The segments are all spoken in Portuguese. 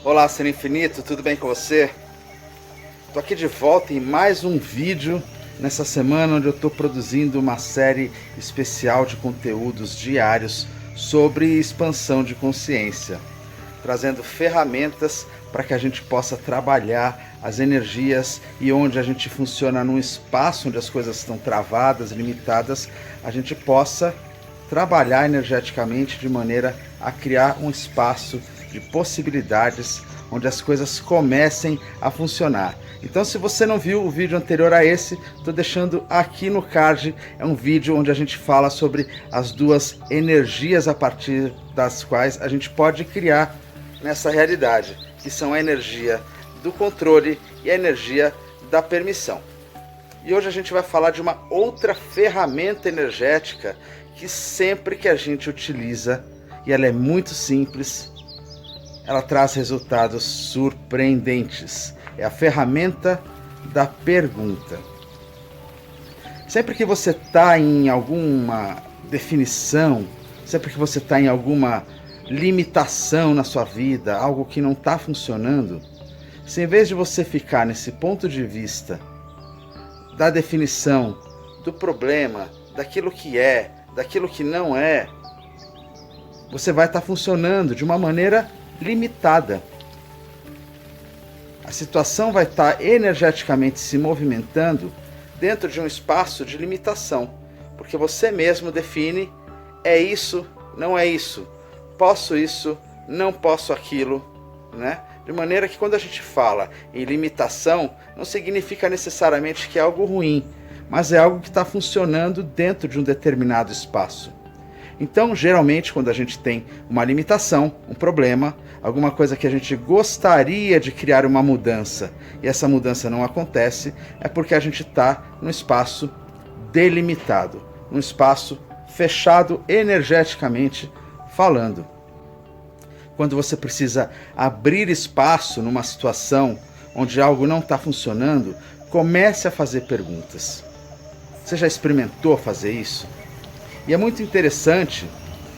Olá, Ser Infinito, tudo bem com você? Estou aqui de volta em mais um vídeo nessa semana onde eu estou produzindo uma série especial de conteúdos diários sobre expansão de consciência, trazendo ferramentas para que a gente possa trabalhar as energias e onde a gente funciona num espaço onde as coisas estão travadas, limitadas, a gente possa trabalhar energeticamente de maneira a criar um espaço de possibilidades onde as coisas comecem a funcionar. Então, se você não viu o vídeo anterior a esse, estou deixando aqui no card. É um vídeo onde a gente fala sobre as duas energias a partir das quais a gente pode criar nessa realidade, que são a energia do controle e a energia da permissão. E hoje a gente vai falar de uma outra ferramenta energética que sempre que a gente utiliza, e ela é muito simples, ela traz resultados surpreendentes. É a ferramenta da pergunta. Sempre que você está em alguma definição, sempre que você está em alguma limitação na sua vida, algo que não está funcionando, se em vez de você ficar nesse ponto de vista da definição, do problema, daquilo que é, daquilo que não é, você vai estar funcionando de uma maneira limitada. A situação vai estar energeticamente se movimentando dentro de um espaço de limitação, porque você mesmo define: é isso, não é isso, posso isso, não posso aquilo, né? De maneira que quando a gente fala em limitação, não significa necessariamente que é algo ruim, mas é algo que está funcionando dentro de um determinado espaço. Então, geralmente, quando a gente tem uma limitação, um problema, alguma coisa que a gente gostaria de criar uma mudança e essa mudança não acontece, é porque a gente está num espaço delimitado, num espaço fechado energeticamente falando. Quando você precisa abrir espaço numa situação onde algo não está funcionando, comece a fazer perguntas. Você já experimentou fazer isso? E é muito interessante,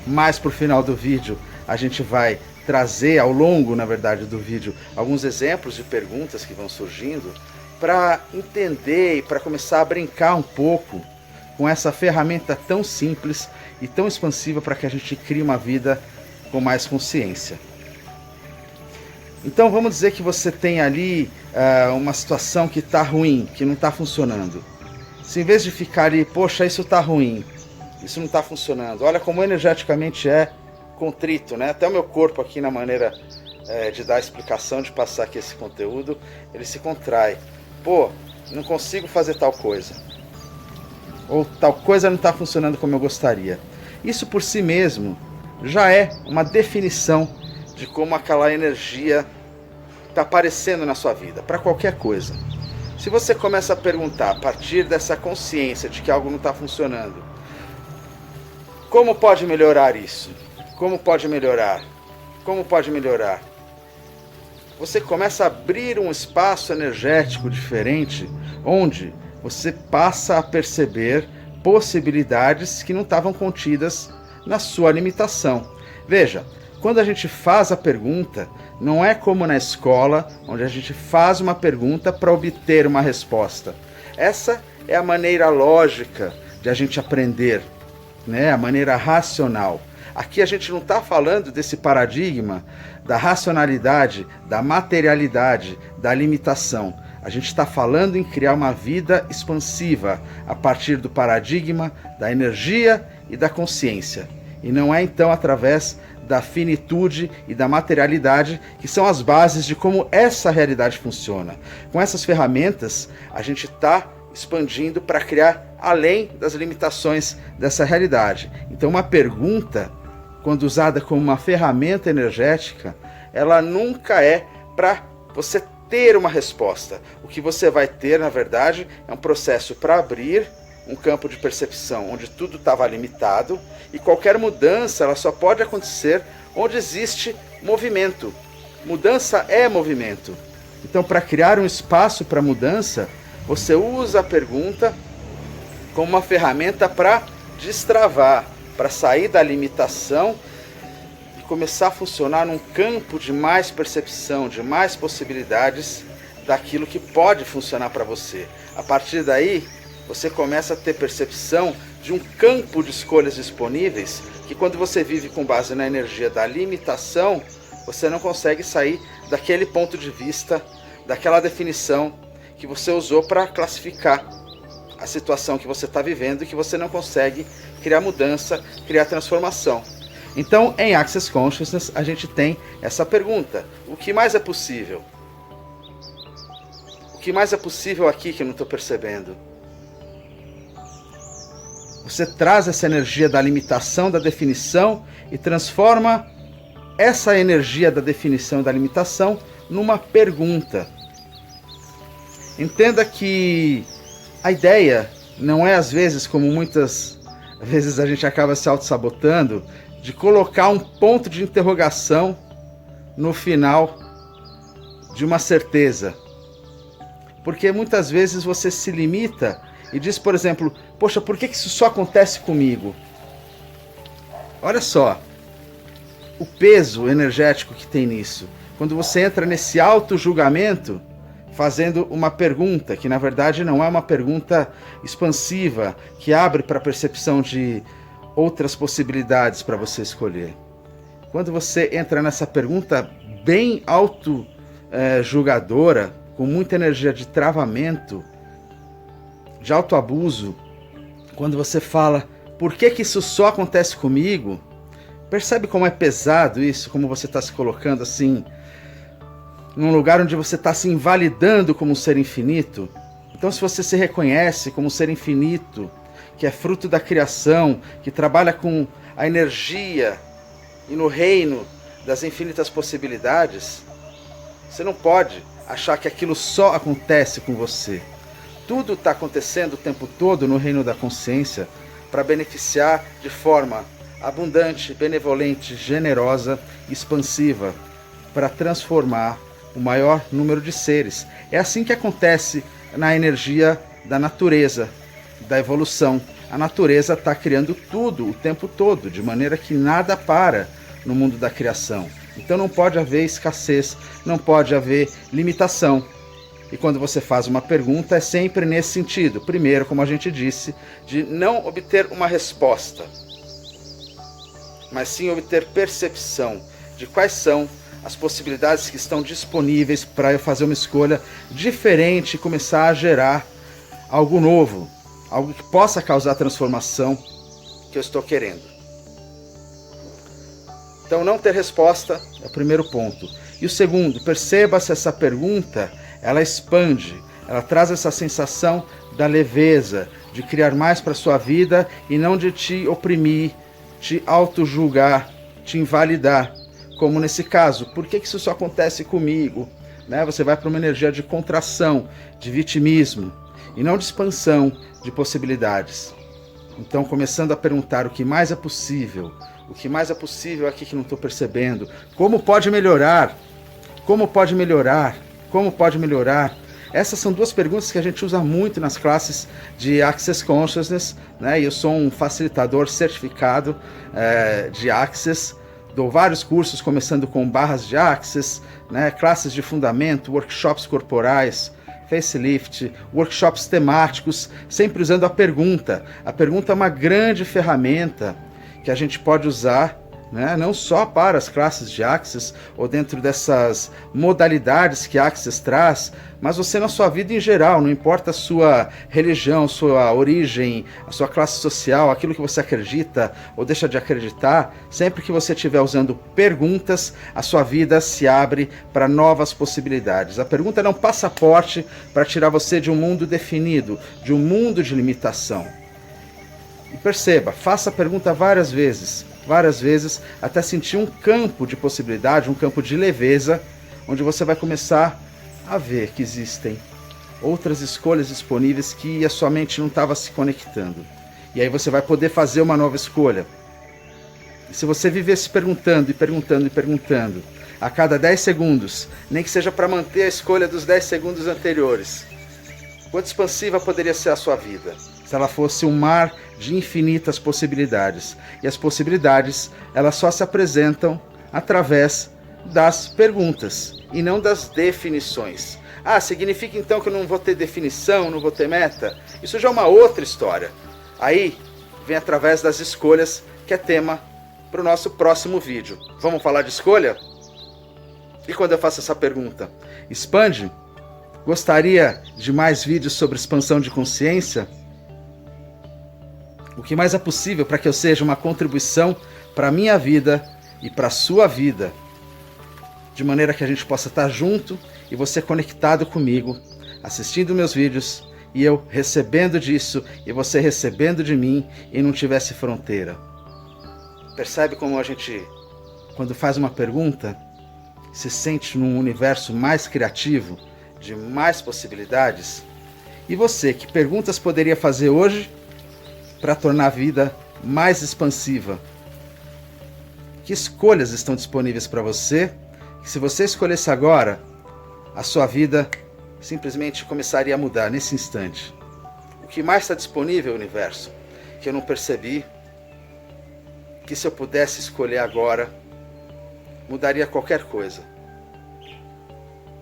mais para o final do vídeo a gente vai trazer ao longo, na verdade, do vídeo, alguns exemplos de perguntas que vão surgindo para entender e para começar a brincar um pouco com essa ferramenta tão simples e tão expansiva para que a gente crie uma vida com mais consciência. Então vamos dizer que você tem ali uma situação que está ruim, que não está funcionando. Se em vez de ficar ali, poxa, isso está ruim, isso não está funcionando, olha como energeticamente é contrito, né? Até o meu corpo aqui na maneira de dar a explicação, de passar aqui esse conteúdo, ele se contrai. Pô, não consigo fazer tal coisa. Ou tal coisa não está funcionando como eu gostaria. Isso por si mesmo já é uma definição de como aquela energia está aparecendo na sua vida, para qualquer coisa. Se você começa a perguntar a partir dessa consciência de que algo não está funcionando, como pode melhorar isso? Como pode melhorar? Como pode melhorar? Você começa a abrir um espaço energético diferente, onde você passa a perceber possibilidades que não estavam contidas na sua limitação. Veja, quando a gente faz a pergunta, não é como na escola, onde a gente faz uma pergunta para obter uma resposta. Essa é a maneira lógica de a gente aprender, né? A maneira racional. Aqui a gente não está falando desse paradigma da racionalidade, da materialidade, da limitação. A gente está falando em criar uma vida expansiva a partir do paradigma da energia e da consciência. E não é então através da finitude e da materialidade, que são as bases de como essa realidade funciona. Com essas ferramentas, a gente está expandindo para criar além das limitações dessa realidade. Então, uma pergunta, quando usada como uma ferramenta energética, ela nunca é para você ter uma resposta. O que você vai ter, na verdade, é um processo para abrir um campo de percepção onde tudo estava limitado, e qualquer mudança ela só pode acontecer onde existe movimento. Mudança é movimento. Então, para criar um espaço para mudança, você usa a pergunta como uma ferramenta para destravar, para sair da limitação e começar a funcionar num campo de mais percepção, de mais possibilidades daquilo que pode funcionar para você. A partir daí, você começa a ter percepção de um campo de escolhas disponíveis que, quando você vive com base na energia da limitação, você não consegue sair daquele ponto de vista, daquela definição que você usou para classificar a situação que você está vivendo e que você não consegue criar mudança, criar transformação. Então, em Access Consciousness, a gente tem essa pergunta: o que mais é possível? O que mais é possível aqui que eu não estou percebendo? Você traz essa energia da limitação, da definição, e transforma essa energia da definição, da limitação, numa pergunta. Entenda que a ideia não é, às vezes, como muitas vezes a gente acaba se auto-sabotando, de colocar um ponto de interrogação no final de uma certeza. Porque muitas vezes você se limita e diz, por exemplo, poxa, por que isso só acontece comigo? Olha só o peso energético que tem nisso. Quando você entra nesse auto-julgamento, fazendo uma pergunta, que na verdade não é uma pergunta expansiva, que abre para a percepção de outras possibilidades para você escolher. Quando você entra nessa pergunta bem auto-julgadora, com muita energia de travamento, de autoabuso, quando você fala, por que isso só acontece comigo? Percebe como é pesado isso, como você está se colocando assim, num lugar onde você está se invalidando como um ser infinito? Então, se você se reconhece como um ser infinito, que é fruto da criação, que trabalha com a energia e no reino das infinitas possibilidades, você não pode achar que aquilo só acontece com você. Tudo está acontecendo o tempo todo no reino da consciência para beneficiar de forma abundante, benevolente, generosa, expansiva, para transformar o maior número de seres. É assim que acontece na energia da natureza, da evolução. A natureza está criando tudo o tempo todo, de maneira que nada para no mundo da criação. Então não pode haver escassez, não pode haver limitação. E quando você faz uma pergunta, é sempre nesse sentido. Primeiro, como a gente disse, de não obter uma resposta, mas sim obter percepção de quais são as possibilidades que estão disponíveis para eu fazer uma escolha diferente e começar a gerar algo novo, algo que possa causar a transformação que eu estou querendo. Então, não ter resposta é o primeiro ponto. E o segundo, perceba se essa pergunta, ela expande, ela traz essa sensação da leveza, de criar mais para a sua vida e não de te oprimir, te auto-julgar, te invalidar. Como nesse caso, por que isso só acontece comigo? Né? Você vai para uma energia de contração, de vitimismo, e não de expansão de possibilidades. Então, começando a perguntar o que mais é possível, o que mais é possível aqui que não estou percebendo, como pode melhorar, como pode melhorar, como pode melhorar. Essas são duas perguntas que a gente usa muito nas classes de Access Consciousness, né? E eu sou um facilitador certificado de Access. Dou vários cursos, começando com barras de Access, né, classes de fundamento, workshops corporais, facelift, workshops temáticos, sempre usando a pergunta. A pergunta é uma grande ferramenta que a gente pode usar, né, não só para as classes de Access ou dentro dessas modalidades que Access traz, mas você na sua vida em geral, não importa a sua religião, sua origem, a sua classe social, aquilo que você acredita ou deixa de acreditar, sempre que você estiver usando perguntas, a sua vida se abre para novas possibilidades. A pergunta é um passaporte para tirar você de um mundo definido, de um mundo de limitação. E perceba, faça a pergunta várias vezes, até sentir um campo de possibilidade, um campo de leveza, onde você vai começar a ver que existem outras escolhas disponíveis que a sua mente não estava se conectando. E aí você vai poder fazer uma nova escolha. E se você viver se perguntando, a cada 10 segundos, nem que seja para manter a escolha dos 10 segundos anteriores, quanto expansiva poderia ser a sua vida? Se ela fosse um mar de infinitas possibilidades. E as possibilidades, elas só se apresentam através das perguntas e não das definições. Ah, significa então que eu não vou ter definição, não vou ter meta? Isso já é uma outra história. Aí vem através das escolhas, que é tema para o nosso próximo vídeo. Vamos falar de escolha? E quando eu faço essa pergunta, expande? Gostaria de mais vídeos sobre expansão de consciência? O que mais é possível para que eu seja uma contribuição para a minha vida e para a sua vida, de maneira que a gente possa estar junto e você conectado comigo, assistindo meus vídeos e eu recebendo disso e você recebendo de mim e não tivesse fronteira. Percebe como a gente, quando faz uma pergunta, se sente num universo mais criativo, de mais possibilidades? E você, que perguntas poderia fazer hoje para tornar a vida mais expansiva? Que escolhas estão disponíveis para você? Que se você escolhesse agora, a sua vida simplesmente começaria a mudar nesse instante. O que mais está disponível, universo, que eu não percebi, que se eu pudesse escolher agora, mudaria qualquer coisa.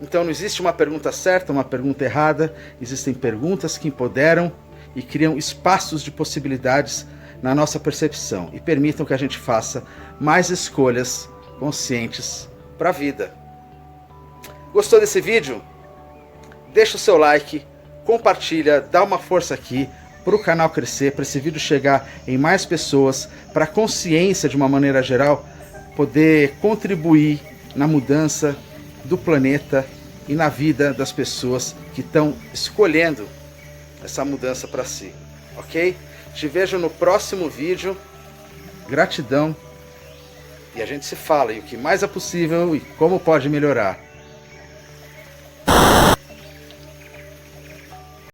Então não existe uma pergunta certa, uma pergunta errada, existem perguntas que empoderam e criam espaços de possibilidades na nossa percepção e permitam que a gente faça mais escolhas conscientes para a vida. Gostou desse vídeo? Deixa o seu like, compartilha, dá uma força aqui para o canal crescer, para esse vídeo chegar em mais pessoas, para a consciência de uma maneira geral poder contribuir na mudança do planeta e na vida das pessoas que estão escolhendo essa mudança para si, ok? Te vejo no próximo vídeo. Gratidão. E a gente se fala e o que mais é possível e como pode melhorar.